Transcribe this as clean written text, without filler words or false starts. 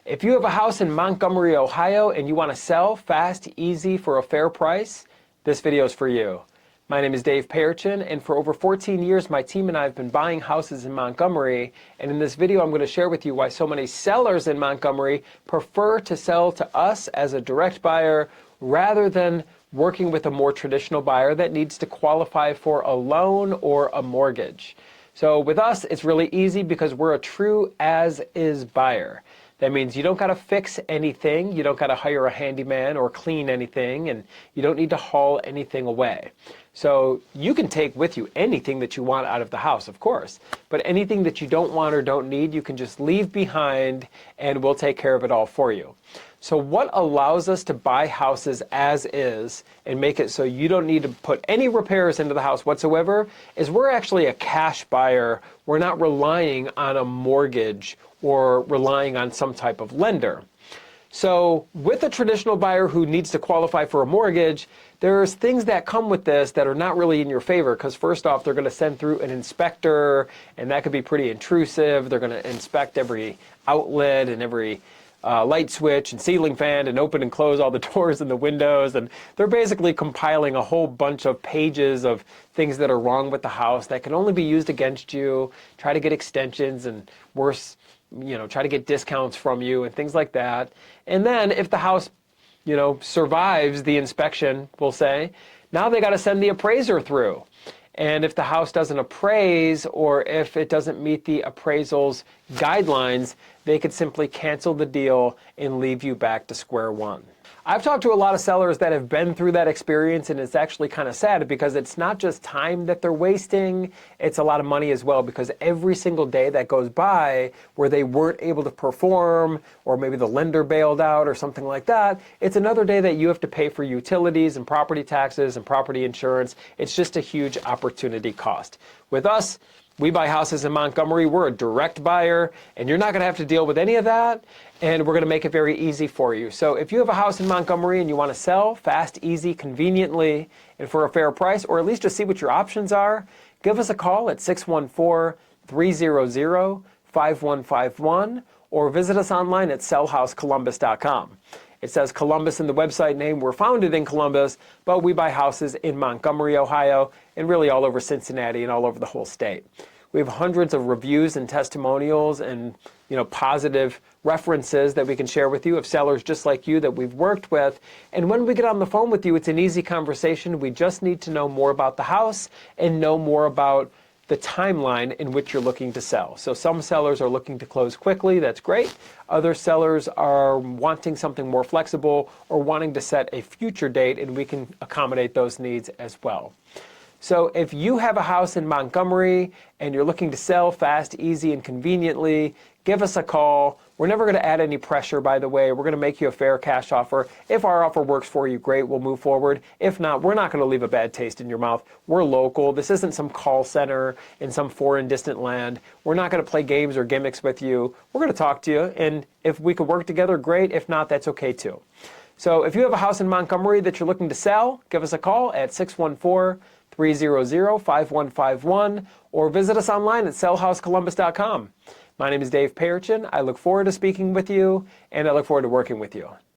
If you have a house in Montgomery, Ohio, and you want to sell fast, easy, for a fair price, this video is for you. My name is Dave Perichin, and for over 14 years, my team and I have been buying houses in Montgomery. And in this video, I'm going to share with you why so many sellers in Montgomery prefer to sell to us as a direct buyer rather than working with a more traditional buyer that needs to qualify for a loan or a mortgage. So with us, it's really easy because we're a true as-is buyer. That means you don't got to fix anything, you don't got to hire a handyman or clean anything, and you don't need to haul anything away. So you can take with you anything that you want out of the house, of course, but anything that you don't want or don't need, you can just leave behind and we'll take care of it all for you. So what allows us to buy houses as is and make it so you don't need to put any repairs into the house whatsoever is we're actually a cash buyer. We're not relying on a mortgage or relying on some type of lender. So with a traditional buyer who needs to qualify for a mortgage, there's things that come with this that are not really in your favor because first off, they're going to send through an inspector and that could be pretty intrusive. They're going to inspect every outlet and every light switch and ceiling fan and open and close all the doors and the windows, and they're basically compiling a whole bunch of pages of things that are wrong with the house that can only be used against you, try to get extensions and worse, try to get discounts from you and things like that. And then if the house, survives the inspection, we'll say, now they got to send the appraiser through. And if the house doesn't appraise or if it doesn't meet the appraisal's guidelines, they could simply cancel the deal and leave you back to square one. I've talked to a lot of sellers that have been through that experience, and it's actually kind of sad because it's not just time that they're wasting, it's a lot of money as well, because every single day that goes by where they weren't able to perform or maybe the lender bailed out or something like that, it's another day that you have to pay for utilities and property taxes and property insurance. It's just a huge opportunity cost. With us, we buy houses in Montgomery. We're a direct buyer, and you're not going to have to deal with any of that, and we're going to make it very easy for you. So if you have a house in Montgomery and you want to sell fast, easy, conveniently, and for a fair price, or at least just see what your options are, give us a call at 614-300-5151, or visit us online at sellhousecolumbus.com. It says Columbus in the website name. We're founded in Columbus, but we buy houses in Montgomery, Ohio, and really all over Cincinnati and all over the whole state. We have hundreds of reviews and testimonials and positive references that we can share with you of sellers just like you that we've worked with. And when we get on the phone with you, it's an easy conversation. We just need to know more about the house and know more about the timeline in which you're looking to sell. So some sellers are looking to close quickly, that's great. Other sellers are wanting something more flexible or wanting to set a future date, and we can accommodate those needs as well. So if you have a house in Montgomery and you're looking to sell fast, easy, and conveniently, give us a call. We're never going to add any pressure, by the way. We're going to make you a fair cash offer. If our offer works for you, great, we'll move forward. If not, we're not going to leave a bad taste in your mouth. We're local. This isn't some call center in some foreign distant land. We're not going to play games or gimmicks with you. We're going to talk to you, and if we could work together, great. If not, that's okay too. So if you have a house in Montgomery that you're looking to sell, give us a call at 614-300-5151 or visit us online at sellhousecolumbus.com. My name is Dave Perichin. I look forward to speaking with you, and I look forward to working with you.